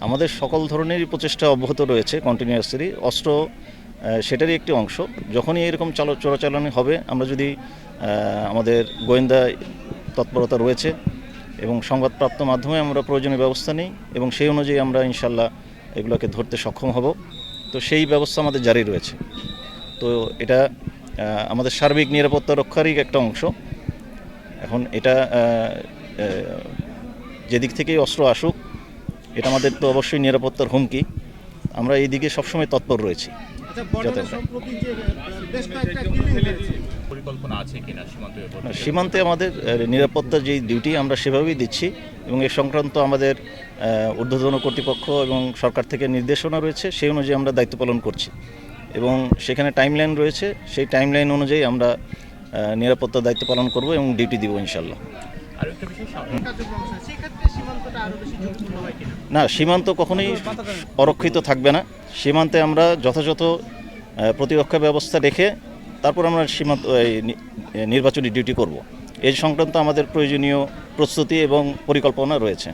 আমাদের সকল ধরনেরই প্রচেষ্টা অব্যাহত রয়েছে কন্টিনিউয়াসলি। অস্ত্র সেটারই একটি অংশ। যখনই এরকম চোরাচালানি হবে, আমরা যদি আমাদের গোয়েন্দা তৎপরতা রয়েছে এবং সংবাদপ্রাপ্ত মাধ্যমে আমরা প্রয়োজনীয় ব্যবস্থা নিই এবং সেই অনুযায়ী আমরা ইনশাল্লাহ এগুলোকে ধরতে সক্ষম হব। তো সেই ব্যবস্থা আমাদের জারি রয়েছে। তো এটা আমাদের সার্বিক নিরাপত্তা রক্ষারই একটা অংশ। এখন এটা যেদিক থেকেই অস্ত্র আসুক, এটা আমাদের তো অবশ্যই নিরাপত্তার হুমকি। আমরা এই দিকে সবসময় তৎপর রয়েছি। সীমান্তে আমাদের নিরাপত্তার যে ডিউটি আমরা সেভাবেই দিচ্ছি এবং এ সংক্রান্ত আমাদের ঊর্ধ্বতন কর্তৃপক্ষ এবং সরকার থেকে নির্দেশনা রয়েছে, সেই অনুযায়ী আমরা দায়িত্ব পালন করছি এবং সেখানে টাইমলাইন রয়েছে। সেই টাইমলাইন অনুযায়ী আমরা নিরাপত্তার দায়িত্ব পালন করব এবং ডিউটি দিব ইনশাল্লাহ। না, সীমান্ত কখনোই অরক্ষিত থাকবে না। সীমান্তে আমরা যথাযথ প্রতিরক্ষা ব্যবস্থা রেখে তারপর আমরা সীমান্ত নির্বাচনী ডিউটি করব। এই সংক্রান্ত আমাদের প্রয়োজনীয় প্রস্তুতি এবং পরিকল্পনা রয়েছে।